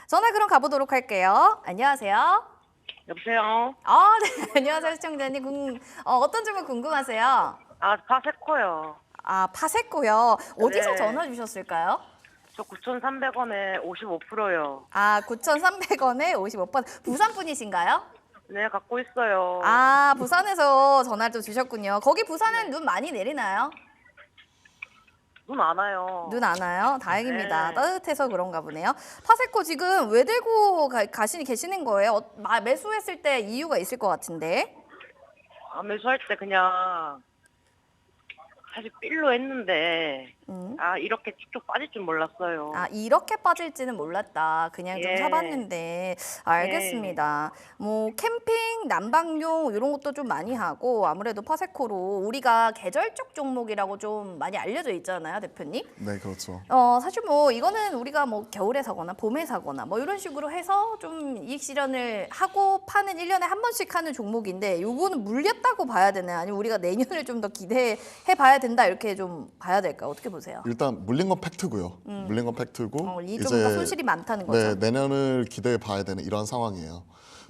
전화 그럼 가보도록 할게요. 안녕하세요. 여보세요? 네. 안녕하세요, 시청자님. 어떤 점을 궁금하세요? 파세코요. 파세코요. 어디서 네. 전화 주셨을까요? 저 9,300원에 55%요. 9,300원에 55%. 부산 분이신가요? 네, 갖고 있어요. 부산에서 전화를 주셨군요. 거기 부산은 눈 많이 내리나요? 눈 안 와요. 눈 안 와요? 다행입니다. 네. 따뜻해서 그런가 보네요. 파세코 지금 왜 들고 계시는 거예요? 매수했을 때 이유가 있을 것 같은데. 매수할 때 그냥 사실 필로 했는데 이렇게 쭉쭉 빠질 줄 몰랐어요. 이렇게 빠질지는 몰랐다. 그냥 좀 예. 사봤는데. 알겠습니다. 뭐 캠핑, 난방용 이런 것도 좀 많이 하고 아무래도 파세코로 우리가 계절적 종목이라고 좀 많이 알려져 있잖아요, 대표님. 네, 그렇죠. 사실 뭐 이거는 우리가 뭐 겨울에 사거나 봄에 사거나 뭐 이런 식으로 해서 좀 이익 실현을 하고 파는 1년에 한 번씩 하는 종목인데 요거는 물렸다고 봐야 되나요? 아니면 우리가 내년을 좀 더 기대해 봐야 된다 이렇게 좀 봐야 될까요? 어떻게 보세요? 일단 물린 건 팩트고요. 물린 건 팩트고 좀 더 손실이 많다는 거죠. 네, 내년을 기대해 봐야 되는 이런 상황이에요.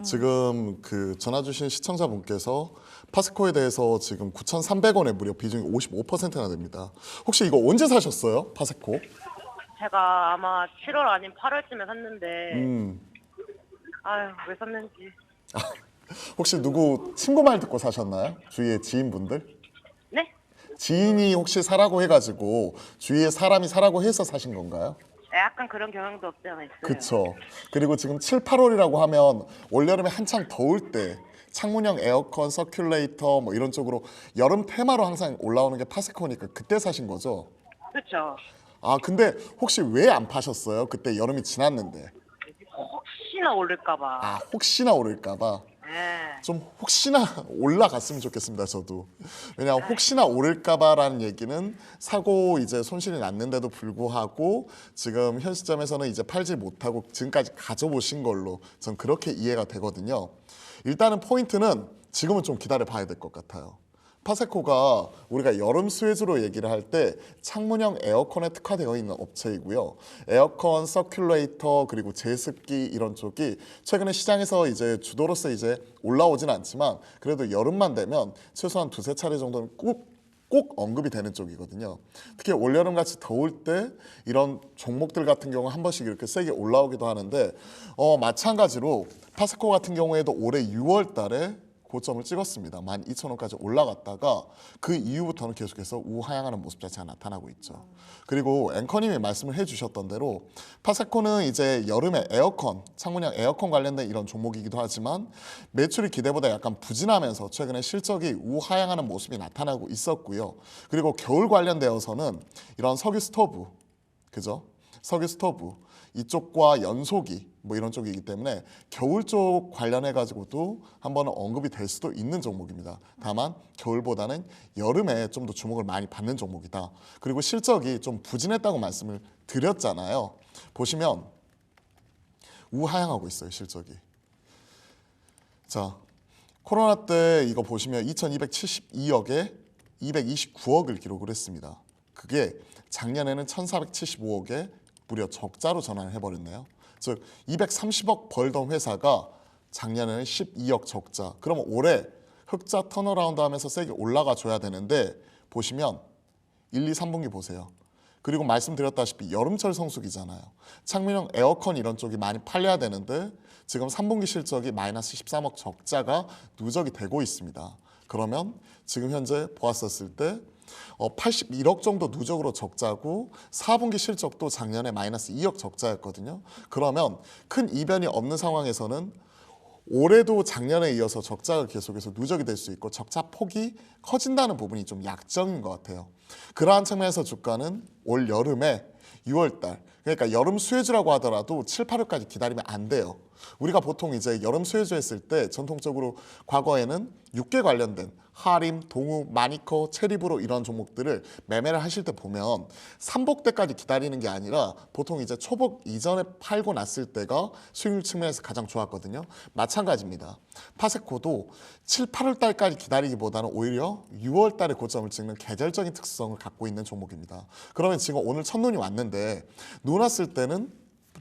지금 전화 주신 시청자분께서 파스코에 대해서 지금 9,300원에 무려 비중이 55%나 됩니다. 혹시 이거 언제 사셨어요? 파스코? 제가 아마 7월 아닌 8월쯤에 샀는데 왜 샀는지. 혹시 누구 친구 말 듣고 사셨나요? 주위의 지인분들? 네? 지인이 혹시 사라고 해가지고 주위에 사람이 사라고 해서 사신 건가요? 약간 그런 경향도 없지 않아 있어요. 그쵸. 그리고 지금 7, 8월이라고 하면 올여름에 한창 더울 때 창문형 에어컨, 서큘레이터 뭐 이런 쪽으로 여름 테마로 항상 올라오는 게 파세코니까 그때 사신 거죠? 그렇죠. 근데 혹시 왜 안 파셨어요? 그때 여름이 지났는데. 혹시나 오를까 봐. 혹시나 오를까 봐. 네. 좀 혹시나 올라갔으면 좋겠습니다, 저도. 왜냐하면 혹시나 오를까봐라는 얘기는 사고 이제 손실이 났는데도 불구하고 지금 현 시점에서는 이제 팔지 못하고 지금까지 가져보신 걸로 전 그렇게 이해가 되거든요. 일단은 포인트는 지금은 좀 기다려 봐야 될 것 같아요. 파세코가 우리가 여름 스웨즈로 얘기를 할 때 창문형 에어컨에 특화되어 있는 업체이고요. 에어컨, 서큘레이터 그리고 제습기 이런 쪽이 최근에 시장에서 이제 주도로서 이제 올라오진 않지만 그래도 여름만 되면 최소한 두세 차례 정도는 꼭 언급이 되는 쪽이거든요. 특히 올여름 같이 더울 때 이런 종목들 같은 경우 한 번씩 이렇게 세게 올라오기도 하는데 마찬가지로 파세코 같은 경우에도 올해 6월 달에 고점을 찍었습니다. 12,000원까지 올라갔다가 그 이후부터는 계속해서 우하향하는 모습 자체가 나타나고 있죠. 그리고 앵커님이 말씀을 해주셨던 대로 파세코는 이제 여름에 에어컨, 창문형 에어컨 관련된 이런 종목이기도 하지만 매출이 기대보다 약간 부진하면서 최근에 실적이 우하향하는 모습이 나타나고 있었고요. 그리고 겨울 관련되어서는 이런 석유 스토브, 그죠? 석유 스토브 이쪽과 연소기 뭐 이런 쪽이기 때문에 겨울 쪽 관련해 가지고도 한번 언급이 될 수도 있는 종목입니다. 다만 겨울보다는 여름에 좀 더 주목을 많이 받는 종목이다. 그리고 실적이 좀 부진했다고 말씀을 드렸잖아요. 보시면 우하향하고 있어요, 실적이. 자, 코로나 때 이거 보시면 2,272억에 229억을 기록을 했습니다. 그게 작년에는 1,475억에 무려 적자로 전환을 해버렸네요. 즉 230억 벌던 회사가 작년에는 12억 적자. 그러면 올해 흑자 턴어라운드 하면서 세게 올라가 줘야 되는데 보시면 1, 2, 3분기 보세요. 그리고 말씀드렸다시피 여름철 성수기잖아요. 창문형 에어컨 이런 쪽이 많이 팔려야 되는데 지금 3분기 실적이 마이너스 13억 적자가 누적이 되고 있습니다. 그러면 지금 현재 보았었을 때 81억 정도 누적으로 적자고 4분기 실적도 작년에 마이너스 2억 적자였거든요. 그러면 큰 이변이 없는 상황에서는 올해도 작년에 이어서 적자가 계속해서 누적이 될 수 있고 적자 폭이 커진다는 부분이 좀 약점인 것 같아요. 그러한 측면에서 주가는 올 여름에 6월달 그러니까 여름 수혜주라고 하더라도 7, 8월까지 기다리면 안 돼요. 우리가 보통 이제 여름 수혜주 했을 때 전통적으로 과거에는 육계 관련된 하림, 동우, 마니커, 체리브로 이런 종목들을 매매를 하실 때 보면 삼복 때까지 기다리는 게 아니라 보통 이제 초복 이전에 팔고 났을 때가 수익률 측면에서 가장 좋았거든요. 마찬가지입니다. 파세코도 7, 8월 달까지 기다리기보다는 오히려 6월 달에 고점을 찍는 계절적인 특성을 갖고 있는 종목입니다. 그러면 지금 오늘 첫눈이 왔는데 눈 왔을 때는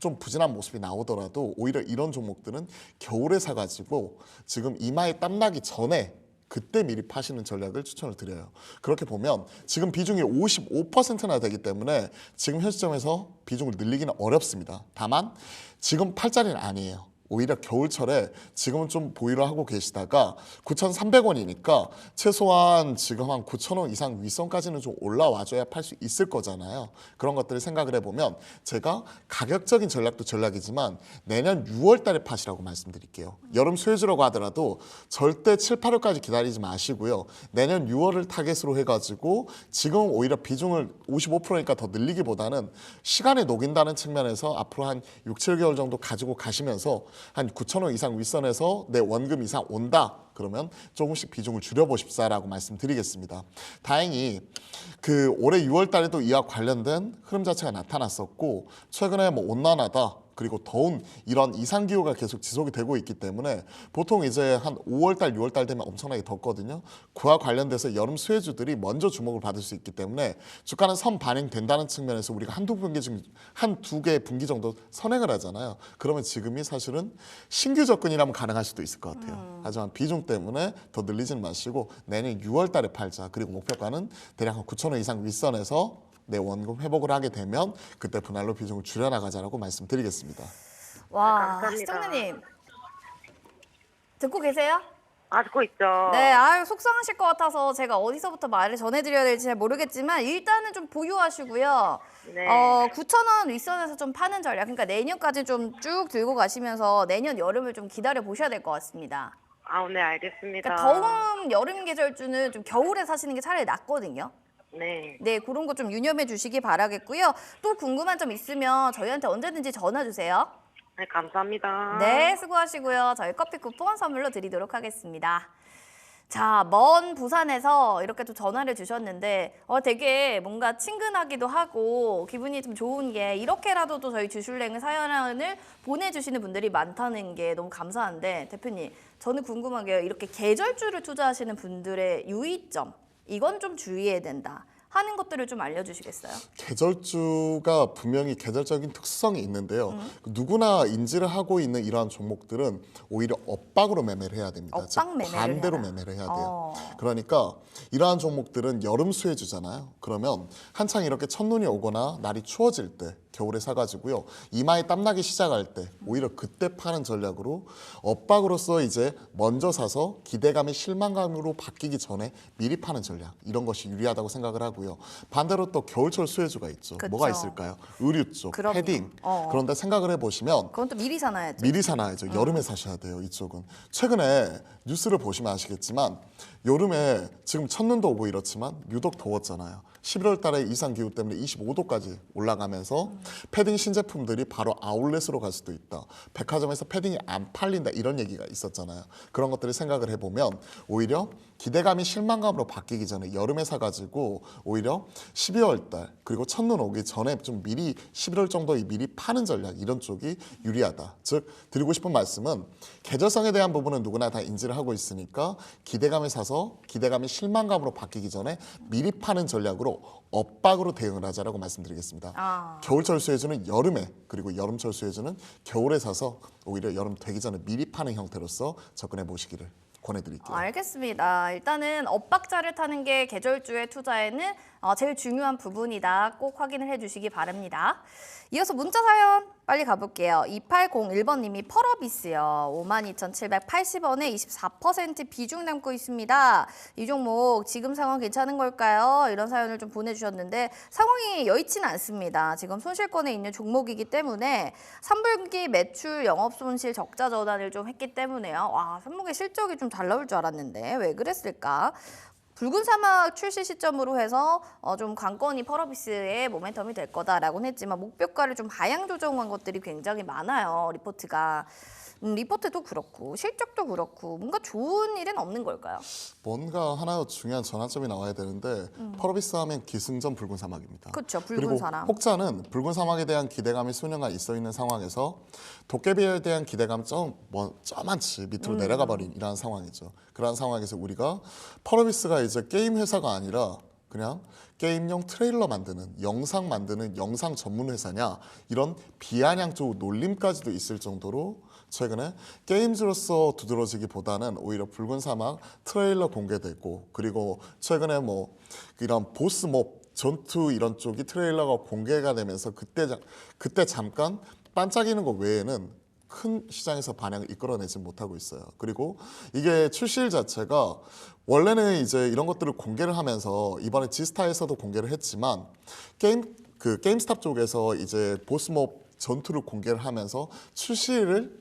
좀 부진한 모습이 나오더라도 오히려 이런 종목들은 겨울에 사가지고 지금 이마에 땀나기 전에 그때 미리 파시는 전략을 추천을 드려요. 그렇게 보면 지금 비중이 55%나 되기 때문에 지금 현 시점에서 비중을 늘리기는 어렵습니다. 다만 지금 팔 자리는 아니에요. 오히려 겨울철에 지금은 좀 보유를 하고 계시다가 9,300원이니까 최소한 지금 한 9,000원 이상 윗선까지는 좀 올라와줘야 팔 수 있을 거잖아요. 그런 것들을 생각을 해보면 제가 가격적인 전략도 전략이지만 내년 6월 달에 파시라고 말씀드릴게요. 여름 수혜주라고 하더라도 절대 7, 8월까지 기다리지 마시고요. 내년 6월을 타겟으로 해가지고 지금 오히려 비중을 55%니까 더 늘리기보다는 시간에 녹인다는 측면에서 앞으로 한 6, 7개월 정도 가지고 가시면서 한 9,000원 이상 윗선에서 내 원금 이상 온다. 그러면 조금씩 비중을 줄여보십사라고 말씀드리겠습니다. 다행히 그 올해 6월 달에도 이와 관련된 흐름 자체가 나타났었고 최근에 뭐 온난화다. 그리고 더운 이런 이상기후가 계속 지속이 되고 있기 때문에 보통 이제 한 5월달, 6월달 되면 엄청나게 덥거든요. 그와 관련돼서 여름 수혜주들이 먼저 주목을 받을 수 있기 때문에 주가는 선 반영된다는 측면에서 우리가 한두 개 분기 정도 선행을 하잖아요. 그러면 지금이 사실은 신규 접근이라면 가능할 수도 있을 것 같아요. 하지만 비중 때문에 더 늘리지는 마시고 내년 6월달에 팔자. 그리고 목표가는 대략 한 9,000원 이상 윗선에서 내 원금 회복을 하게 되면 그때 분할로 비중을 줄여나가자라고 말씀드리겠습니다. 와, 감사합니다. 시청자님 듣고 계세요? 듣고 있죠. 네, 아유 속상하실 것 같아서 제가 어디서부터 말을 전해드려야 될지 잘 모르겠지만 일단은 좀 보유하시고요. 네. 9,000원 윗선에서 좀 파는 전략, 그러니까 내년까지 좀 쭉 들고 가시면서 내년 여름을 좀 기다려 보셔야 될 것 같습니다. 네, 알겠습니다. 그러니까 더운 여름 계절주는 좀 겨울에 사시는 게 차라리 낫거든요. 네. 네, 그런 거 좀 유념해 주시기 바라겠고요. 또 궁금한 점 있으면 저희한테 언제든지 전화 주세요. 네, 감사합니다. 네, 수고하시고요. 저희 커피 쿠폰 선물로 드리도록 하겠습니다. 자, 먼 부산에서 이렇게 또 전화를 주셨는데 되게 뭔가 친근하기도 하고 기분이 좀 좋은 게 이렇게라도 또 저희 주슐랭 사연을 보내주시는 분들이 많다는 게 너무 감사한데 대표님, 저는 궁금한 게요. 이렇게 계절주를 투자하시는 분들의 유의점, 이건 좀 주의해야 된다 하는 것들을 좀 알려주시겠어요? 계절주가 분명히 계절적인 특성이 있는데요. 누구나 인지를 하고 있는 이러한 종목들은 오히려 엇박으로 매매를 해야 됩니다. 즉 엇박 매매를 반대로 해라. 매매를 해야 돼요. 그러니까 이러한 종목들은 여름 수혜주잖아요. 그러면 한창 이렇게 첫눈이 오거나 날이 추워질 때 겨울에 사가지고요. 이마에 땀나기 시작할 때 오히려 그때 파는 전략으로 엇박으로서 이제 먼저 사서 기대감이 실망감으로 바뀌기 전에 미리 파는 전략, 이런 것이 유리하다고 생각을 하고요. 반대로 또 겨울철 수혜주가 있죠. 그쵸. 뭐가 있을까요? 의류 쪽, 그럼요. 패딩. 그런데 생각을 해보시면 그건 또 미리 사놔야죠. 미리 사놔야죠. 여름에 사셔야 돼요. 이쪽은. 최근에 뉴스를 보시면 아시겠지만 여름에 지금 첫눈도 오고 이렇지만 유독 더웠잖아요. 11월 달에 이상기후 때문에 25도까지 올라가면서 패딩 신제품들이 바로 아울렛으로 갈 수도 있다. 백화점에서 패딩이 안 팔린다. 이런 얘기가 있었잖아요. 그런 것들을 생각을 해보면 오히려 기대감이 실망감으로 바뀌기 전에 여름에 사가지고 오히려 12월 달 그리고 첫눈 오기 전에 좀 미리 11월 정도에 미리 파는 전략, 이런 쪽이 유리하다. 즉 드리고 싶은 말씀은 계절성에 대한 부분은 누구나 다 인지를 하고 있으니까 기대감을 사서 기대감이 실망감으로 바뀌기 전에 미리 파는 전략으로 엇박으로 대응을 하자라고 말씀드리겠습니다. 겨울철 수혜주는 여름에, 그리고 여름철 수혜주는 겨울에 사서 오히려 여름 되기 전에 미리 파는 형태로서 접근해 보시기를 권해드릴게요. 알겠습니다. 일단은 엇박자를 타는 게 계절주의 투자에는 제일 중요한 부분이다. 꼭 확인을 해주시기 바랍니다. 이어서 문자 사연 빨리 가볼게요. 2801번님이 펄어비스요. 52,780원에 24% 비중 남고 있습니다. 이 종목 지금 상황 괜찮은 걸까요? 이런 사연을 좀 보내주셨는데 상황이 여의치는 않습니다. 지금 손실권에 있는 종목이기 때문에 3분기 매출 영업손실 적자 전환을 좀 했기 때문에요. 와, 3분기 실적이 좀 잘 나올 줄 알았는데 왜 그랬을까? 붉은 사막 출시 시점으로 해서 좀 관건이 펄어비스의 모멘텀이 될 거다라고는 했지만 목표가를 좀 하향 조정한 것들이 굉장히 많아요. 리포트가. 리포트도 그렇고 실적도 그렇고 뭔가 좋은 일은 없는 걸까요? 뭔가 하나 중요한 전환점이 나와야 되는데 펄어비스 하면 기승전 붉은 사막입니다. 그렇죠. 붉은 그리고 사람. 혹자는 붉은 사막에 대한 기대감이 수년간 있어 있는 상황에서 도깨비에 대한 기대감 저만치 밑으로 내려가 버린 이러한 상황이죠. 그러한 상황에서 우리가 펄어비스가 이제 게임 회사가 아니라 그냥 게임용 트레일러 만드는, 영상 만드는 영상 전문 회사냐, 이런 비아냥적 놀림까지도 있을 정도로 최근에 게임즈로서 두드러지기보다는 오히려 붉은 사막 트레일러 공개되고, 그리고 최근에 뭐 이런 보스몹 전투 이런 쪽이 트레일러가 공개가 되면서 그때 잠깐 반짝이는 것 외에는 큰 시장에서 반향을 이끌어내지 못하고 있어요. 그리고 이게 출시일 자체가 원래는 이제 이런 것들을 공개를 하면서 이번에 지스타에서도 공개를 했지만 게임스탑 쪽에서 이제 보스몹 전투를 공개를 하면서 출시를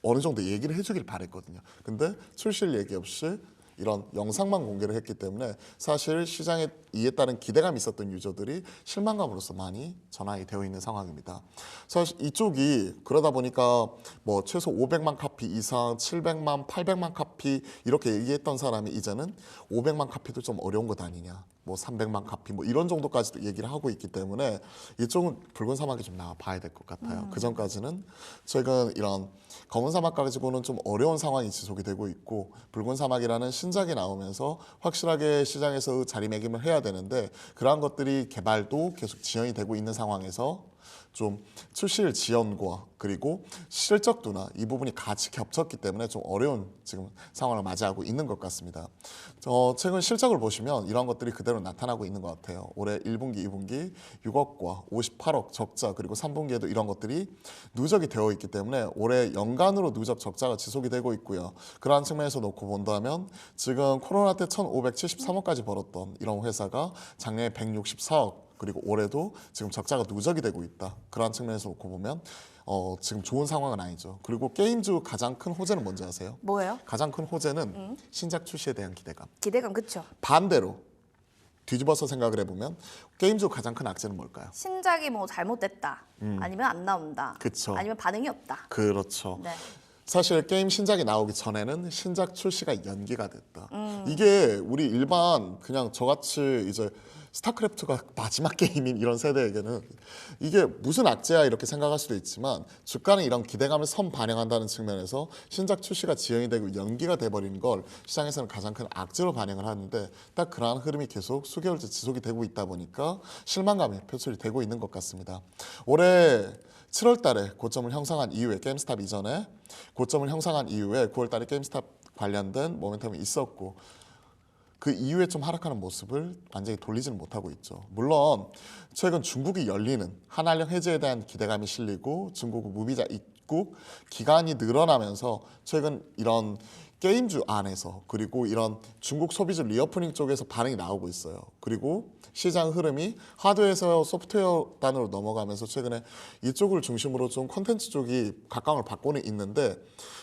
어느 정도 얘기를 해주길 바랬거든요. 근데 출시일 얘기 없이 이런 영상만 공개를 했기 때문에 사실 시장에 이에 따른 기대감이 있었던 유저들이 실망감으로서 많이 전환이 되어 있는 상황입니다. 사실 이쪽이 그러다 보니까 뭐 최소 500만 카피 이상, 700만, 800만 카피 이렇게 얘기했던 사람이 이제는 500만 카피도 좀 어려운 것 아니냐, 뭐 300만 카피 뭐 이런 정도까지도 얘기를 하고 있기 때문에 이쪽은 붉은 사막이 좀 나와 봐야 될 것 같아요. 그 전까지는 최근 이런 검은 사막 가지고는 좀 어려운 상황이 지속이 되고 있고, 붉은 사막이라는 신작이 나오면서 확실하게 시장에서 자리매김을 해야 되는데 그러한 것들이 개발도 계속 지연이 되고 있는 상황에서 좀 출시일 지연과 그리고 실적도나 이 부분이 같이 겹쳤기 때문에 좀 어려운 지금 상황을 맞이하고 있는 것 같습니다. 최근 실적을 보시면 이런 것들이 그대로 나타나고 있는 것 같아요. 올해 1분기, 2분기 6억과 58억 적자, 그리고 3분기에도 이런 것들이 누적이 되어 있기 때문에 올해 연간으로 누적 적자가 지속이 되고 있고요. 그러한 측면에서 놓고 본다면 지금 코로나 때 1,573억까지 벌었던 이런 회사가 작년에 164억, 그리고 올해도 지금 적자가 누적이 되고 있다. 그러한 측면에서 놓고 보면 지금 좋은 상황은 아니죠. 그리고 게임즈 가장 큰 호재는 뭔지 아세요? 뭐예요? 가장 큰 호재는 신작 출시에 대한 기대감. 기대감, 그쵸? 반대로 뒤집어서 생각을 해보면 게임즈 가장 큰 악재는 뭘까요? 신작이 뭐 잘못됐다, 아니면 안 나온다, 그쵸. 아니면 반응이 없다. 그렇죠. 네. 사실 게임 신작이 나오기 전에는 신작 출시가 연기가 됐다. 이게 우리 일반 그냥 저같이 이제 스타크래프트가 마지막 게임인 이런 세대에게는 이게 무슨 악재야 이렇게 생각할 수도 있지만 주가는 이런 기대감을 반영한다는 측면에서 신작 출시가 지연이 되고 연기가 돼버리는 걸 시장에서는 가장 큰 악재로 반영을 하는데, 딱 그러한 흐름이 계속 수개월째 지속이 되고 있다 보니까 실망감이 표출이 되고 있는 것 같습니다. 올해 7월 달에 고점을 형성한 이후에, 게임스탑 이전에 고점을 형성한 이후에 9월 달에 게임스탑 관련된 모멘텀이 있었고, 그 이후에 좀 하락하는 모습을 완전히 돌리지는 못하고 있죠. 물론 최근 중국이 열리는 한한령 해제에 대한 기대감이 실리고 중국 무비자 입국 기간이 늘어나면서 최근 이런 게임주 안에서 그리고 이런 중국 소비주 리오프닝 쪽에서 반응이 나오고 있어요. 그리고 시장 흐름이 하드웨어에서 소프트웨어 단으로 넘어가면서 최근에 이쪽을 중심으로 좀 콘텐츠 쪽이 각광을 받고는 있는데,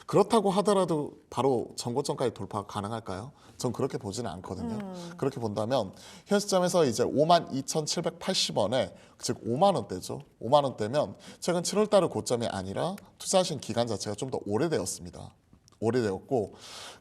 그렇다고 하더라도 바로 전고점까지 돌파가 가능할까요? 전 그렇게 보지는 않거든요. 그렇게 본다면 현 시점에서 이제 52,780원에 즉 5만 원대죠. 5만 원대면 최근 7월 달의 고점이 아니라 투자하신 기간 자체가 좀 더 오래되었습니다. 오래되었고,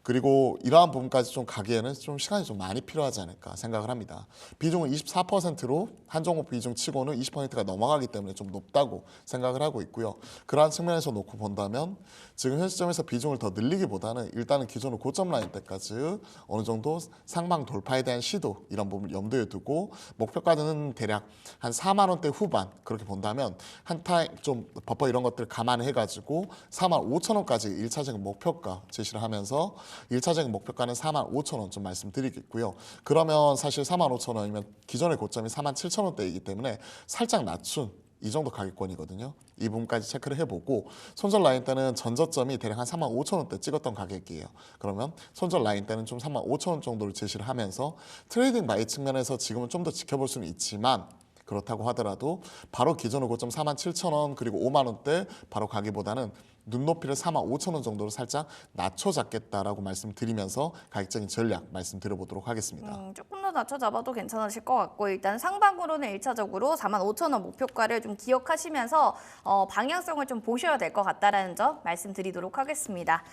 그리고 이러한 부분까지 좀 가기에는 좀 시간이 좀 많이 필요하지 않을까 생각을 합니다. 비중은 24%로 한 종목 비중 치고는 20%가 넘어가기 때문에 좀 높다고 생각을 하고 있고요. 그러한 측면에서 놓고 본다면 지금 현 시점에서 비중을 더 늘리기보다는 일단은 기존의 고점 라인 때까지 어느 정도 상방 돌파에 대한 시도, 이런 부분을 염두에 두고 목표가는 대략 한 4만 원대 후반, 그렇게 본다면 한 타임 좀 버퍼 이런 것들을 감안해가지고 4만 5천 원까지 1차적인 목표가 제시를 하면서 1차적인 목표가는 4만 5천 원 좀 말씀드리겠고요. 그러면 사실 4만 5천 원이면 기존의 고점이 4만 7천 원대이기 때문에 살짝 낮춘 이 정도 가격권이거든요. 이 부분까지 체크를 해보고, 손절 라인 때는 전저점이 대략 한 3만 5천 원대 찍었던 가격이에요. 그러면 손절 라인 때는 좀 3만 5천 원 정도를 제시를 하면서 트레이딩 바이 측면에서 지금은 좀 더 지켜볼 수는 있지만, 그렇다고 하더라도 바로 기존의 고점 4만 7천 원 그리고 5만 원대 바로 가기보다는 눈높이를 4만 5천 원 정도로 살짝 낮춰 잡겠다라고 말씀드리면서 가격적인 전략 말씀드려보도록 하겠습니다. 조금 더 낮춰 잡아도 괜찮으실 것 같고, 일단 상반으로는 1차적으로 4만 5천 원 목표가를 좀 기억하시면서 방향성을 좀 보셔야 될 것 같다라는 점 말씀드리도록 하겠습니다.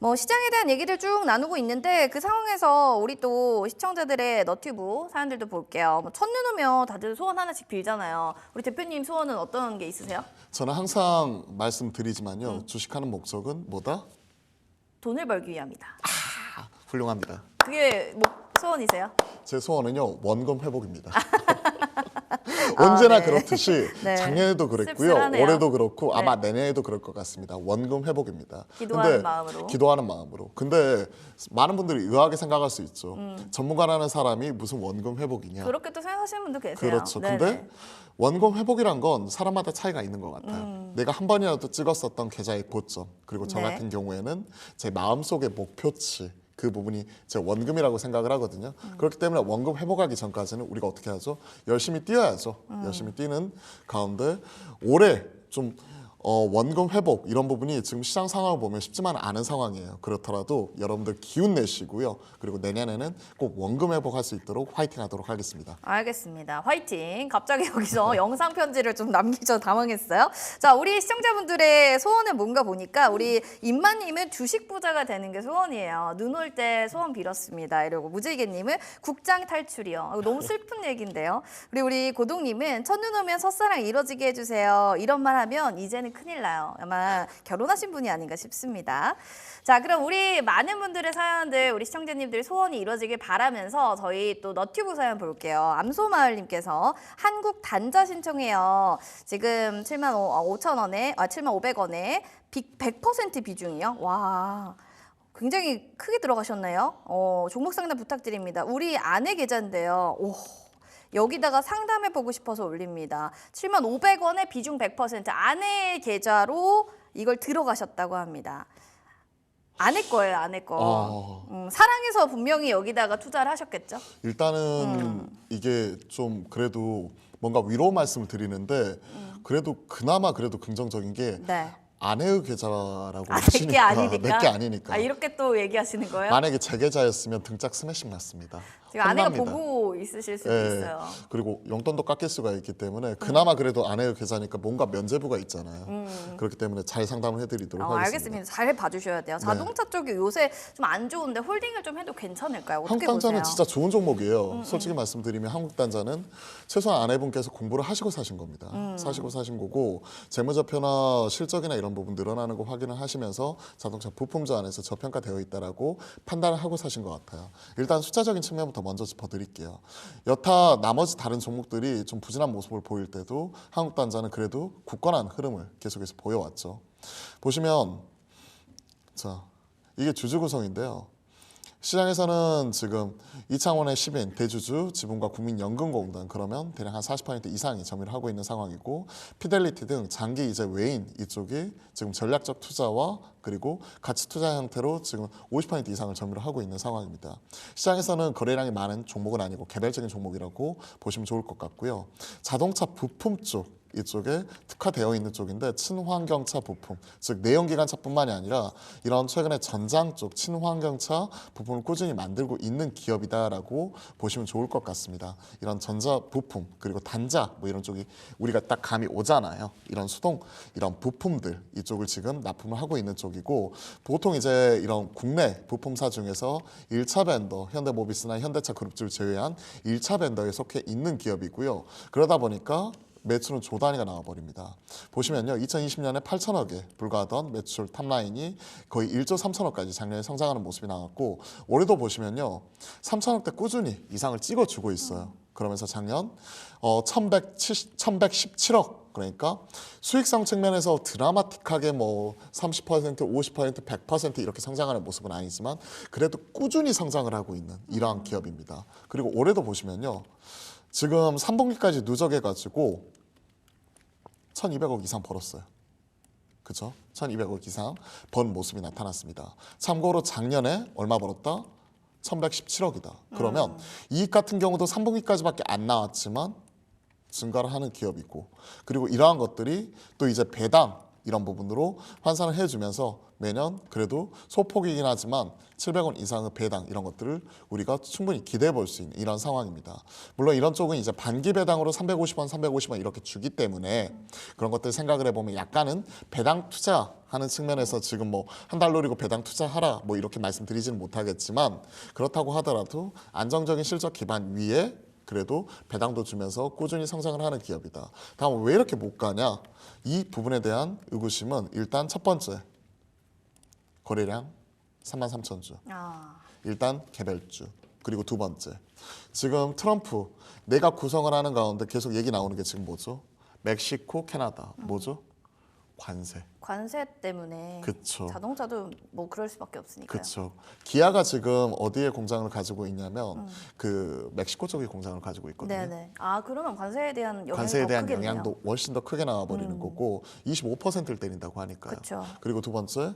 뭐 시장에 대한 얘기를 쭉 나누고 있는데 그 상황에서 우리 또 시청자들의 너튜브 사연들도 볼게요. 뭐 첫눈 오면 다들 소원 하나씩 빌잖아요. 우리 대표님 소원은 어떤 게 있으세요? 저는 항상 말씀드리지만요. 주식하는 목적은 뭐다? 돈을 벌기 위함이다. 훌륭합니다. 그게 뭐 소원이세요? 제 소원은요 원금 회복입니다. 언제나 네. 그렇듯이 네. 작년에도 그랬고요, 씁쓸하네요. 올해도 그렇고 아마 네. 내년에도 그럴 것 같습니다. 원금 회복입니다. 기도하는 마음으로. 기도하는 마음으로. 근데 많은 분들이 의아하게 생각할 수 있죠. 전문가라는 사람이 무슨 원금 회복이냐. 그렇게 또 생각하시는 분도 계세요. 그렇죠. 네네. 근데 원금 회복이란 건 사람마다 차이가 있는 것 같아요. 내가 한 번이라도 찍었었던 계좌의 고점, 그리고 저 네. 같은 경우에는 제 마음속의 목표치, 그 부분이 제 원금이라고 생각을 하거든요. 그렇기 때문에 원금 회복하기 전까지는 우리가 어떻게 하죠? 열심히 뛰어야죠. 열심히 뛰는 가운데 올해 좀 원금 회복 이런 부분이 지금 시장 상황을 보면 쉽지만 않은 상황이에요. 그렇더라도 여러분들 기운 내시고요. 그리고 내년에는 꼭 원금 회복할 수 있도록 화이팅 하도록 하겠습니다. 알겠습니다. 화이팅. 갑자기 여기서 영상 편지를 좀 남기죠. 당황했어요. 자, 우리 시청자분들의 소원은 뭔가 보니까 우리 임마님은 주식 부자가 되는 게 소원이에요. 눈 올 때 소원 빌었습니다. 이러고 무지개님은 국장 탈출이요. 너무 슬픈 얘기인데요. 그리고 우리 고동님은 첫눈 오면 첫사랑 이뤄지게 해주세요. 이런 말 하면 이제는 큰일 나요. 아마 결혼하신 분이 아닌가 싶습니다. 자, 그럼 우리 많은 분들의 사연들, 우리 시청자님들 소원이 이루어지길 바라면서 저희 또 너튜브 사연 볼게요. 암소마을님께서 한국 단자 신청해요. 지금 75,000원에, 7,500원에 100% 비중이요. 와. 굉장히 크게 들어가셨네요. 종목 상담 부탁드립니다. 우리 아내 계좌인데요. 오. 여기다가 상담해 보고 싶어서 올립니다. 7,500원에 비중 100% 아내 계좌로 이걸 들어가셨다고 합니다. 아내 거예요, 아내 거. 사랑해서 분명히 여기다가 투자를 하셨겠죠? 일단은 이게 좀 그래도 뭔가 위로 말씀을 드리는데 그래도 그나마 그래도 긍정적인 게 네. 아내의 계좌라고 내게 하시니까 아니니까. 내게 아니니까. 아, 이렇게 또 얘기하시는 거예요? 만약에 제 계좌였으면 등짝 스매싱 났습니다. 지금 아내가 혼납니다. 보고 있으실 수도 예, 있어요. 그리고 용돈도 깎일 수가 있기 때문에 그나마 그래도 아내의 계좌니까 뭔가 면제부가 있잖아요. 그렇기 때문에 잘 상담을 해드리도록 하겠습니다. 알겠습니다. 잘 봐주셔야 돼요. 자동차 쪽이 요새 좀 안 좋은데 홀딩을 좀 해도 괜찮을까요? 어떻게 한국단자는 보세요? 진짜 좋은 종목이에요. 솔직히 말씀드리면 한국단자는 최소한 아내분께서 공부를 하시고 사신 겁니다. 사시고 사신 거고 재무제표나 실적이나 이런 부분 늘어나는 거 확인을 하시면서 자동차 부품주 안에서 저평가되어 있다라고 판단을 하고 사신 것 같아요. 일단 숫자적인 측면부터 먼저 짚어드릴게요. 여타 나머지 다른 종목들이 좀 부진한 모습을 보일 때도 한국단자는 그래도 굳건한 흐름을 계속해서 보여왔죠. 보시면 자 이게 주주 구성인데요. 시장에서는 지금 이창원의 시민, 대주주, 지분과 국민연금공단 그러면 대략 한 40% 이상이 점유를 하고 있는 상황이고 피델리티 등 장기 이제 외인 이쪽이 지금 전략적 투자와 그리고 가치 투자 형태로 지금 50% 이상을 점유를 하고 있는 상황입니다. 시장에서는 거래량이 많은 종목은 아니고 개별적인 종목이라고 보시면 좋을 것 같고요. 자동차 부품 쪽 이쪽에 특화되어 있는 쪽인데 친환경차 부품, 즉 내연기관차뿐만이 아니라 이런 최근에 전장 쪽 친환경차 부품을 꾸준히 만들고 있는 기업이다라고 보시면 좋을 것 같습니다. 이런 전자 부품 그리고 단자 뭐 이런 쪽이 우리가 딱 감이 오잖아요. 이런 수동 이런 부품들 이쪽을 지금 납품을 하고 있는 쪽이고 보통 이제 이런 국내 부품사 중에서 1차 벤더 현대모비스나 현대차 그룹주를 제외한 1차 벤더에 속해 있는 기업이고요. 그러다 보니까 매출은 조 단위가 나와버립니다. 보시면요. 2020년에 8천억에 불과하던 매출 탑라인이 거의 1조 3천억까지 작년에 성장하는 모습이 나왔고 올해도 보시면요. 3천억대 꾸준히 이상을 찍어주고 있어요. 그러면서 작년 1117억 그러니까 수익성 측면에서 드라마틱하게 뭐 30%, 50%, 100% 이렇게 성장하는 모습은 아니지만 그래도 꾸준히 성장을 하고 있는 이러한 기업입니다. 그리고 올해도 보시면요. 지금 3분기까지 누적해가지고 1,200억 이상 벌었어요. 그죠? 1,200억 이상 번 모습이 나타났습니다. 참고로 작년에 얼마 벌었다? 1,117억이다. 그러면 이익 같은 경우도 3분기까지밖에 안 나왔지만 증가를 하는 기업이고 그리고 이러한 것들이 또 이제 배당 이런 부분으로 환산을 해주면서 매년 그래도 소폭이긴 하지만 700원 이상의 배당 이런 것들을 우리가 충분히 기대해 볼 수 있는 이런 상황입니다. 물론 이런 쪽은 이제 반기 배당으로 350원, 350원 이렇게 주기 때문에 그런 것들 생각을 해보면 약간은 배당 투자하는 측면에서 지금 뭐 한 달 노리고 배당 투자하라 뭐 이렇게 말씀드리지는 못하겠지만 그렇다고 하더라도 안정적인 실적 기반 위에 그래도 배당도 주면서 꾸준히 성장을 하는 기업이다. 다음 왜 이렇게 못 가냐? 이 부분에 대한 의구심은 일단 첫 번째 거래량 33,000주. 일단 개별주 그리고 두 번째, 지금 트럼프 내각 구성을 하는 가운데 계속 얘기 나오는 게 지금 뭐죠? 멕시코, 캐나다. 뭐죠? 관세. 관세 때문에 그쵸. 자동차도 뭐 그럴 수밖에 없으니까요. 그렇죠. 기아가 지금 어디에 공장을 가지고 있냐면 그 멕시코 쪽에 공장을 가지고 있거든요. 네네. 아 그러면 관세에 대한 영향이 관세에 더 대한 크겠네요. 영향도 훨씬 더 크게 나와버리는 거고 25%를 때린다고 하니까요. 그쵸. 그리고 두 번째,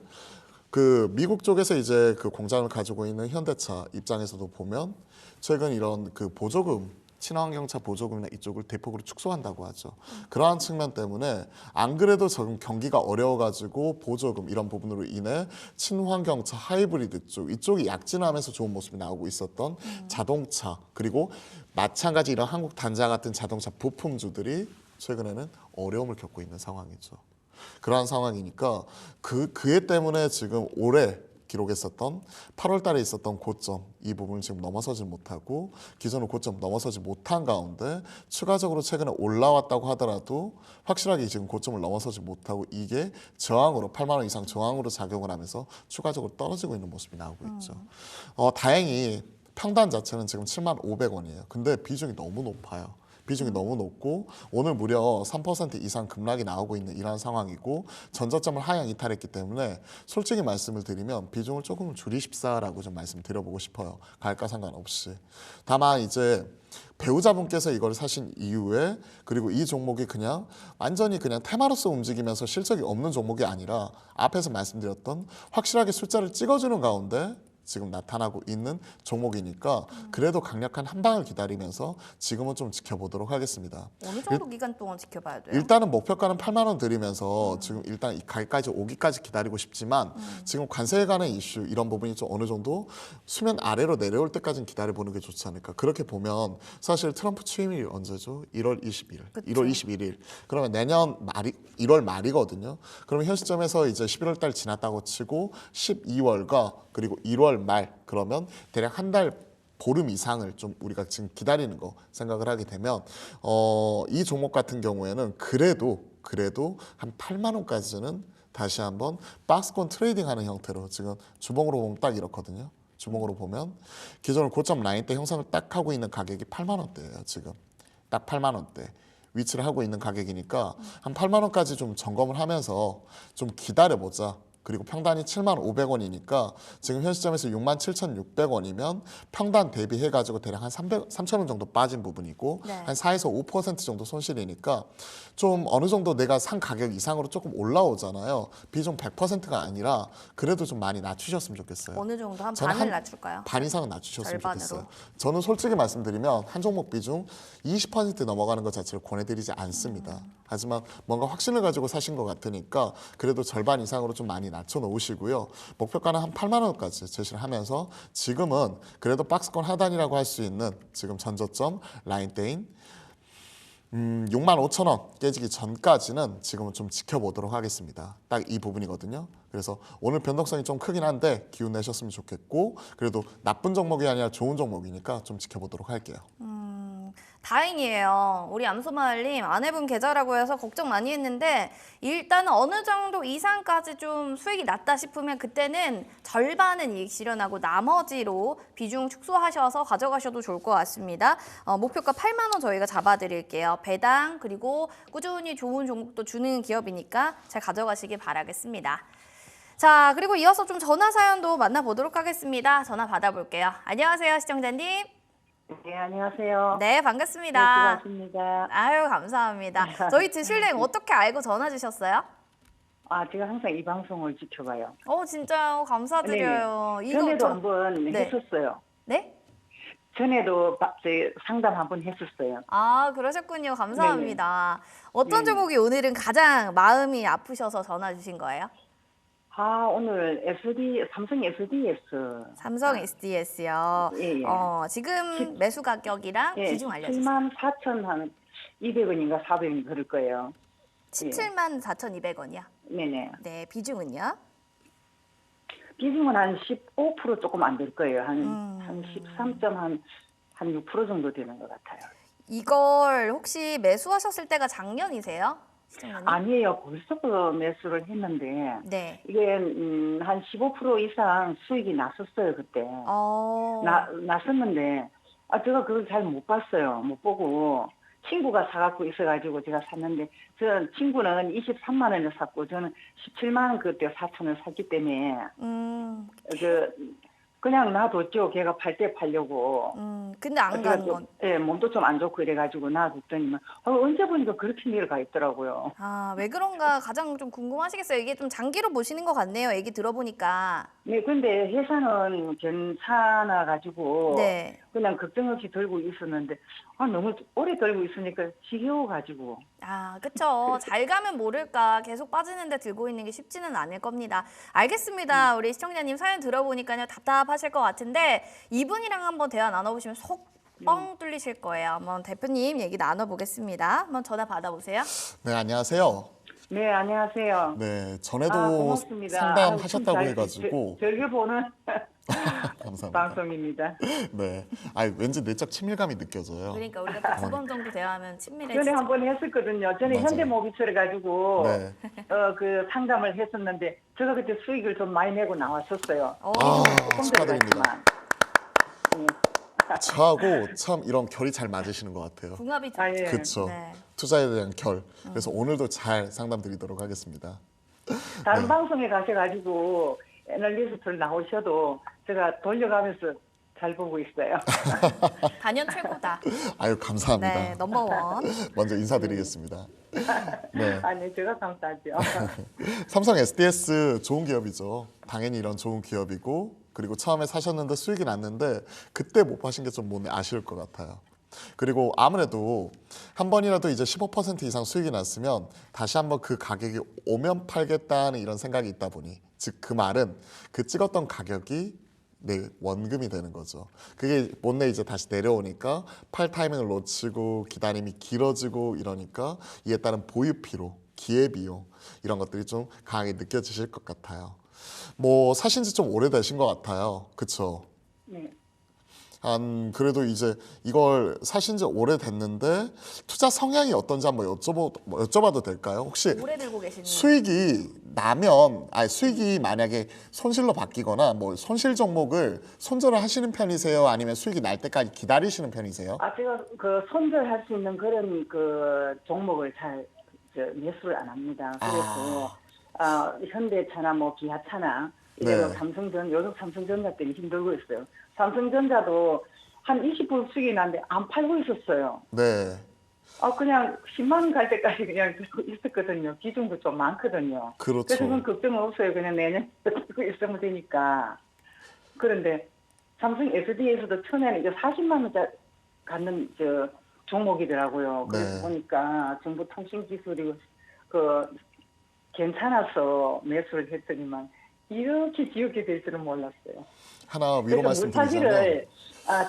그 미국 쪽에서 이제 그 공장을 가지고 있는 현대차 입장에서도 보면 최근 이런 그 보조금, 친환경차 보조금이나 이쪽을 대폭으로 축소한다고 하죠. 그러한 측면 때문에 안 그래도 지금 경기가 어려워가지고 보조금 이런 부분으로 인해 친환경차 하이브리드 쪽 이쪽이 약진하면서 좋은 모습이 나오고 있었던 자동차, 그리고 마찬가지 이런 한국 단자 같은 자동차 부품주들이 최근에는 어려움을 겪고 있는 상황이죠. 그러한 상황이니까 그에 때문에 지금 올해 기록했었던 8월 달에 있었던 고점 이 부분을 지금 넘어서지 못하고 기존의 고점 넘어서지 못한 가운데 추가적으로 최근에 올라왔다고 하더라도 확실하게 지금 고점을 넘어서지 못하고 이게 저항으로 8만 원 이상 저항으로 작용을 하면서 추가적으로 떨어지고 있는 모습이 나오고 있죠. 다행히 평단 자체는 지금 7,500원이에요. 근데 비중이 너무 높아요. 비중이 너무 높고 오늘 무려 3% 이상 급락이 나오고 있는 이러한 상황이고 전저점을 하향 이탈했기 때문에 솔직히 말씀을 드리면 비중을 조금 줄이십사라고 좀 말씀드려보고 싶어요. 가격과 상관없이. 다만 이제 배우자분께서 이걸 사신 이후에 그리고 이 종목이 그냥 완전히 그냥 테마로서 움직이면서 실적이 없는 종목이 아니라 앞에서 말씀드렸던 확실하게 숫자를 찍어주는 가운데 지금 나타나고 있는 종목이니까 그래도 강력한 한 방을 기다리면서 지금은 좀 지켜보도록 하겠습니다. 어느 정도 기간 동안 지켜봐야 돼요? 일단은 목표가는 8만 원 드리면서 지금 일단 이 가격까지 오기까지 기다리고 싶지만 지금 관세에 관한 이슈 이런 부분이 좀 어느 정도 수면 아래로 내려올 때까지는 기다려보는 게 좋지 않을까. 그렇게 보면 사실 트럼프 취임일이 언제죠? 1월 21일. 그쵸. 1월 21일. 그러면 내년 말이 1월 말이거든요. 그러면 현 시점에서 이제 11월 달 지났다고 치고 12월과 그리고 1월 말 그러면 대략 한 달 보름 이상을 좀 우리가 지금 기다리는 거 생각을 하게 되면 이 종목 같은 경우에는 그래도 한 8만 원까지는 다시 한번 박스권 트레이딩하는 형태로 지금 주봉으로 보면 딱 이렇거든요. 주봉으로 보면 기존의 고점 라인 때 형성을 딱 하고 있는 가격이 8만 원대예요. 지금 딱 8만 원대 위치를 하고 있는 가격이니까 한 8만 원까지 좀 점검을 하면서 좀 기다려보자. 그리고 평단이 7,500원이니까 지금 현 시점에서 67,600원이면 평단 대비해가지고 대략 한 3,000원 정도 빠진 부분이고 네. 한 4에서 5% 정도 손실이니까 좀 어느 정도 내가 산 가격 이상으로 조금 올라오잖아요. 비중 100%가 아니라 그래도 좀 많이 낮추셨으면 좋겠어요. 어느 정도 한 저는 반을 낮출까요? 반 이상은 낮추셨으면 절반으로. 좋겠어요. 저는 솔직히 말씀드리면 한 종목 비중 20% 넘어가는 것 자체를 권해드리지 않습니다. 하지만 뭔가 확신을 가지고 사신 것 같으니까 그래도 절반 이상으로 좀 많이 낮춰 놓으시고요. 목표가는 한 8만 원까지 제시를 하면서 지금은 그래도 박스권 하단이라고 할 수 있는 지금 전저점 라인대인 65,000원 깨지기 전까지는 지금은 좀 지켜보도록 하겠습니다. 딱 이 부분이거든요. 그래서 오늘 변동성이 좀 크긴 한데 기운 내셨으면 좋겠고 그래도 나쁜 종목이 아니라 좋은 종목이니까 좀 지켜보도록 할게요. 다행이에요. 우리 암소마을님 아내분 계좌라고 해서 걱정 많이 했는데 일단은 어느 정도 이상까지 좀 수익이 났다 싶으면 그때는 절반은 이익 실현하고 나머지로 비중 축소하셔서 가져가셔도 좋을 것 같습니다. 목표가 8만 원 저희가 잡아드릴게요. 배당 그리고 꾸준히 좋은 종목도 주는 기업이니까 잘 가져가시길 바라겠습니다. 자, 그리고 이어서 좀 전화 사연도 만나보도록 하겠습니다. 전화 받아볼게요. 안녕하세요, 시청자님. 네, 안녕하세요. 네, 네, 반갑습니다. 수고하십니다. 아유, 감사합니다. 저희 드실랭 어떻게 알고 전화 주셨어요? 제가 항상 이 방송을 지켜봐요. 진짜요? 감사드려요. 이거 전에도 저- 한번 네. 했었어요. 네? 전에도 상담 한번 했었어요. 아, 그러셨군요. 감사합니다. 어떤 네. 종목이 오늘은 가장 마음이 아프셔서 전화 주신 거예요? 오늘 삼성 SDS. 삼성 SDS요. 예, 예. 지금 매수 가격이랑 예, 비중 알려주세요. 74,200원인가 400원 그럴 거예요. 17만 4,200원이요. 네네. 네, 비중은요? 비중은 한 15% 조금 안 될 거예요. 한 13.6% 정도 되는 것 같아요. 이걸 혹시 매수하셨을 때가 작년이세요? 시청자님? 아니에요. 벌써 그 매수를 했는데 네. 이게 한 15% 이상 수익이 났었어요 그때. 났었는데 제가 그걸 잘 못 봤어요. 못 보고 친구가 사갖고 있어가지고 제가 샀는데 저 친구는 23만 원에 샀고 저는 17만 원 그때 4천을 샀기 때문에 그냥 놔뒀죠. 걔가 팔 때 팔려고. 근데 안 가는 건. 예, 몸도 좀 안 좋고 이래가지고 놔뒀더니만 언제 보니까 그렇게 내려가 있더라고요. 아, 왜 그런가 가장 좀 궁금하시겠어요. 이게 좀 장기로 보시는 것 같네요. 얘기 들어보니까. 네, 근데 회사는 괜찮아 가지고 네. 그냥 걱정 없이 들고 있었는데 너무 오래 들고 있으니까 지겨워 가지고. 아, 그쵸. 잘 가면 모를까. 계속 빠지는데 들고 있는 게 쉽지는 않을 겁니다. 알겠습니다. 우리 시청자님 사연 들어보니까요. 답답하실 것 같은데 이분이랑 한번 대화 나눠보시면 속 뻥 뚫리실 거예요. 한번 대표님 얘기 나눠보겠습니다. 한번 전화 받아보세요. 네, 안녕하세요. 네, 안녕하세요. 네, 전에도 고맙습니다. 상담하셨다고 잘 해가지고 즐겨보는 감사합니다. 방송입니다. 네, 왠지 내적 친밀감이 느껴져요. 그러니까 우리가 또 2번 정도 대화하면 전에 친밀해지죠. 한번 했었거든요. 전에 맞아요. 현대모비스를 가지고 네. 그 상담을 했었는데 제가 그때 수익을 좀 많이 내고 나왔었어요. 조금 축하드립니다. 들어갔지만. 네. 저하고 참 이런 결이 잘 맞으시는 것 같아요. 궁합이 좋죠. 예. 그렇죠. 네. 투자에 대한 결. 그래서 오늘도 잘 상담드리도록 하겠습니다. 다른 방송에 가셔가지고 애널리스트를 나오셔도 제가 돌려가면서 잘 보고 있어요. 단연 최고다. 아유, 감사합니다. 네, 넘버원. 먼저 인사드리겠습니다. 네. 아니, 제가 감사하죠. 삼성 SDS 좋은 기업이죠. 당연히 이런 좋은 기업이고, 그리고 처음에 사셨는데 수익이 났는데 그때 못 파신 게 좀 몸에 아쉬울 것 같아요. 그리고 아무래도 한 번이라도 이제 15% 이상 수익이 났으면 다시 한번 그 가격이 오면 팔겠다는 이런 생각이 있다 보니, 즉 그 말은 그 찍었던 가격이 내 원금이 되는 거죠. 그게 못내 이제 다시 내려오니까 팔 타이밍을 놓치고 기다림이 길어지고 이러니까 이에 따른 보유 피로, 기회비용 이런 것들이 좀 강하게 느껴지실 것 같아요. 뭐 사신 지 좀 오래되신 것 같아요. 그쵸? 네. 그래도 이제 이걸 사신 지 오래됐는데 투자 성향이 어떤지 한번 여쭤봐도 될까요? 혹시 오래 들고 계시는. 수익이 나면, 수익이 만약에 손실로 바뀌거나 뭐 손실 종목을 손절을 하시는 편이세요? 아니면 수익이 날 때까지 기다리시는 편이세요? 제가 그 손절할 수 있는 그런 그 종목을 잘 매수를 안 합니다. 그래서 현대차나 뭐 기아차나 이대로 네. 요즘 삼성전자 때문에 힘들고 있어요. 삼성전자도 한 20% 수익이 났는데 안 팔고 있었어요. 네. 그냥 10만 원 갈 때까지 그냥 들고 있었거든요. 기준도 좀 많거든요. 그렇죠. 그래서 그건 걱정 없어요. 그냥 내년에 들고 있으면 되니까. 그런데 삼성 SD에서도 처음에는 이제 40만 원짜리 갖는 종목이더라고요. 그래서 네. 보니까 정보통신기술이 괜찮아서 매수를 했더니만 이렇게 지옥이 될 줄은 몰랐어요. 하나 위로 그래서 말씀드리자면, 물타기를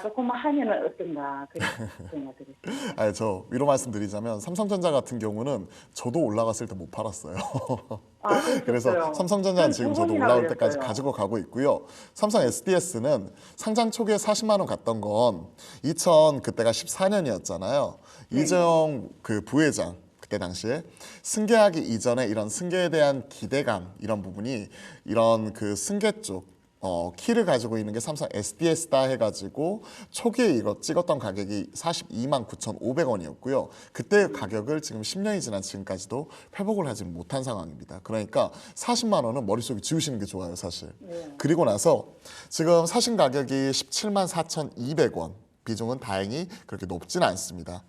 조금만 하면은 어떤가 그렇게 생각드렸어요. 저 위로 말씀드리자면 삼성전자 같은 경우는 저도 올라갔을 때 못 팔았어요. 그래서 삼성전자는 지금 저도 올라올 때까지 가지고 가고 있고요. 삼성 SDS는 상장 초기에 40만 원 갔던 건 그때가 14년이었잖아요. 이재용 그 부회장 그때 당시에 승계하기 이전에 이런 승계에 대한 기대감 이런 부분이 이런 그 승계 쪽 키를 가지고 있는 게 삼성 SDS다 해가지고 초기에 이거 찍었던 가격이 42만 9,500원이었고요. 그때 가격을 지금 10년이 지난 지금까지도 회복을 하지 못한 상황입니다. 그러니까 40만 원은 머릿속에 지우시는 게 좋아요, 사실. 네. 그리고 나서 지금 사신 가격이 17만 4,200원. 비중은 다행히 그렇게 높진 않습니다.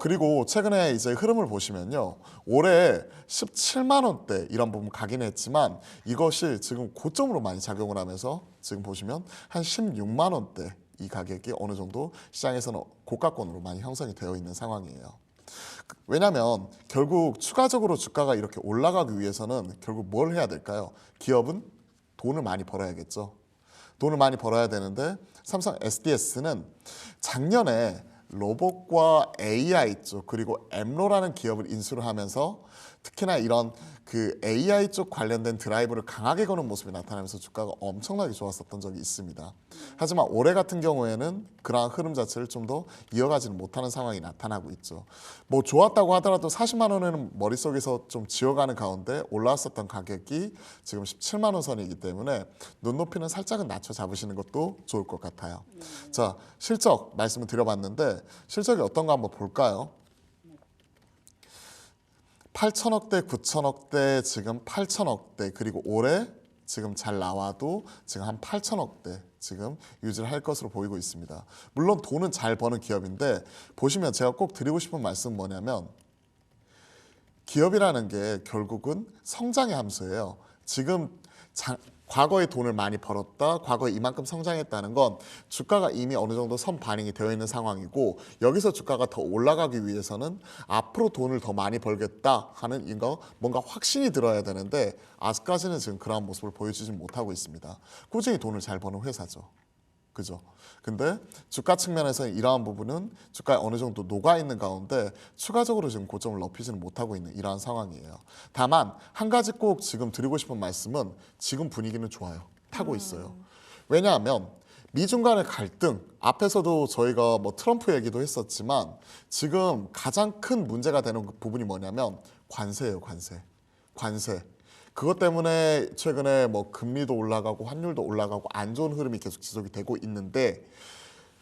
그리고 최근에 이제 흐름을 보시면요. 올해 17만 원대 이런 부분 가긴 했지만 이것이 지금 고점으로 많이 작용을 하면서 지금 보시면 한 16만 원대 이 가격이 어느 정도 시장에서는 고가권으로 많이 형성이 되어 있는 상황이에요. 왜냐하면 결국 추가적으로 주가가 이렇게 올라가기 위해서는 결국 뭘 해야 될까요? 기업은 돈을 많이 벌어야겠죠. 돈을 많이 벌어야 되는데 삼성 SDS는 작년에 로봇과 AI 쪽 그리고 엠로라는 기업을 인수를 하면서 특히나 이런 그 AI 쪽 관련된 드라이브를 강하게 거는 모습이 나타나면서 주가가 엄청나게 좋았었던 적이 있습니다. 하지만 올해 같은 경우에는 그러한 흐름 자체를 좀 더 이어가지는 못하는 상황이 나타나고 있죠. 뭐 좋았다고 하더라도 40만 원에는 머릿속에서 좀 지어가는 가운데 올라왔었던 가격이 지금 17만 원 선이기 때문에 눈높이는 살짝은 낮춰 잡으시는 것도 좋을 것 같아요. 자, 실적 말씀을 드려봤는데 실적이 어떤가 한번 볼까요? 8천억대, 9천억대, 지금 8천억대, 그리고 올해 지금 잘 나와도 지금 한 8천억대 지금 유지를 할 것으로 보이고 있습니다. 물론 돈은 잘 버는 기업인데 보시면 제가 꼭 드리고 싶은 말씀은 뭐냐면 기업이라는 게 결국은 성장의 함수예요. 지금 과거에 돈을 많이 벌었다, 과거에 이만큼 성장했다는 건 주가가 이미 어느 정도 선 반영이 되어 있는 상황이고 여기서 주가가 더 올라가기 위해서는 앞으로 돈을 더 많이 벌겠다 하는 뭔가 확신이 들어야 되는데 아직까지는 지금 그러한 모습을 보여주지 못하고 있습니다. 꾸준히 돈을 잘 버는 회사죠. 그죠? 근데 주가 측면에서 이러한 부분은 주가에 어느 정도 녹아있는 가운데 추가적으로 지금 고점을 높이지는 못하고 있는 이러한 상황이에요. 다만 한 가지 꼭 지금 드리고 싶은 말씀은 지금 분위기는 좋아요. 타고 있어요. 왜냐하면 미중 간의 갈등, 앞에서도 저희가 뭐 트럼프 얘기도 했었지만 지금 가장 큰 문제가 되는 부분이 뭐냐면 관세예요, 관세. 그것 때문에 최근에 뭐 금리도 올라가고 환율도 올라가고 안 좋은 흐름이 계속 지속이 되고 있는데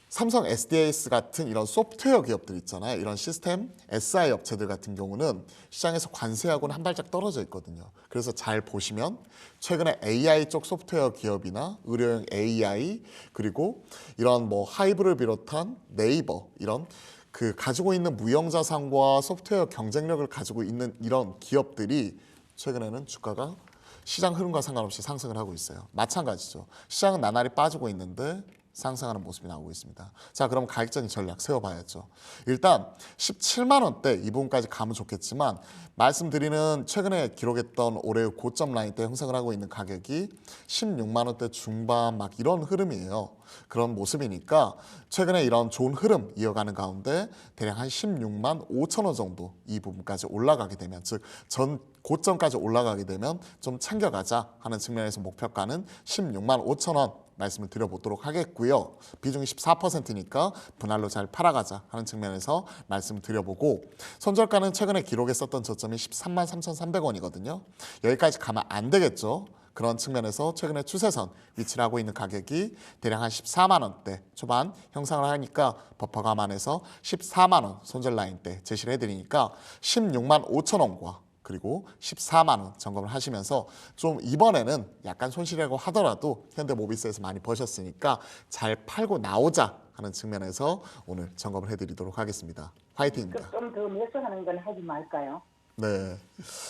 삼성 SDS 같은 이런 소프트웨어 기업들 있잖아요. 이런 시스템 SI 업체들 같은 경우는 시장에서 관세하고는 한 발짝 떨어져 있거든요. 그래서 잘 보시면 최근에 AI 쪽 소프트웨어 기업이나 의료용 AI 그리고 이런 뭐 하이브를 비롯한 네이버 이런 그 가지고 있는 무형자산과 소프트웨어 경쟁력을 가지고 있는 이런 기업들이 최근에는 주가가 시장 흐름과 상관없이 상승을 하고 있어요. 마찬가지죠. 시장은 나날이 빠지고 있는데 상승하는 모습이 나오고 있습니다. 자, 그럼 가격적인 전략 세워봐야죠. 일단 17만 원대 이 부분까지 가면 좋겠지만 말씀드리는 최근에 기록했던 올해의 고점 라인 때 형성을 하고 있는 가격이 16만 원대 중반 막 이런 흐름이에요. 그런 모습이니까 최근에 이런 좋은 흐름 이어가는 가운데 대략 한 16만 5천 원 정도 이 부분까지 올라가게 되면 즉 전 고점까지 올라가게 되면 좀 챙겨가자 하는 측면에서 목표가는 16만 5천 원 말씀을 드려보도록 하겠고요. 비중이 14%니까 분할로 잘 팔아가자 하는 측면에서 말씀을 드려보고 손절가는 최근에 기록했었던 저점이 13만 3,300원이거든요. 여기까지 가면 안 되겠죠. 그런 측면에서 최근에 추세선 위치를 하고 있는 가격이 대략 한 14만 원대 초반 형성을 하니까 버퍼 감안해서 14만 원 손절 라인대 제시를 해드리니까 16만 5천 원과 그리고 14만 원 점검을 하시면서 좀 이번에는 약간 손실이라고 하더라도 현대모비스에서 많이 버셨으니까 잘 팔고 나오자 하는 측면에서 오늘 점검을 해드리도록 하겠습니다. 화이팅입니다. 좀 더 매수하는 건 하지 말까요? 네.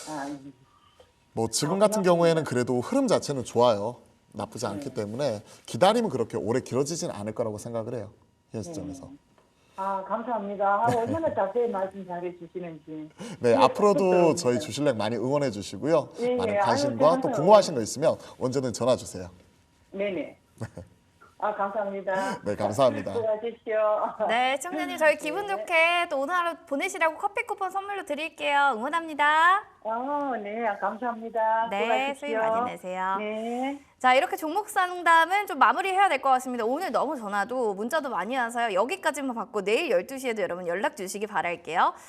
아, 뭐 지금 같은 경우에는 그래도 흐름 자체는 좋아요. 나쁘지 않기 때문에 기다림은 그렇게 오래 길어지진 않을 거라고 생각을 해요. 현 시점에서. 아, 감사합니다. 얼마나 자세히 말씀 잘해 주시는지. 네, 앞으로도 저희 주실렉 많이 응원해 주시고요. 예, 많은 예. 관심과 아유, 또 궁금하신 거 있으면 언제든 전화 주세요. 네네. 아, 감사합니다. 네, 감사합니다. 수고하십시오. 네, 시청자님 저희 기분 좋게 또 오늘 하루 보내시라고 커피 쿠폰 선물로 드릴게요. 응원합니다. 네, 감사합니다. 네, 수고하십시오. 수익 많이 내세요. 네. 자, 이렇게 종목 상담은 좀 마무리해야 될 것 같습니다. 오늘 너무 전화도 문자도 많이 와서요. 여기까지만 받고 내일 12시에도 여러분 연락 주시기 바랄게요.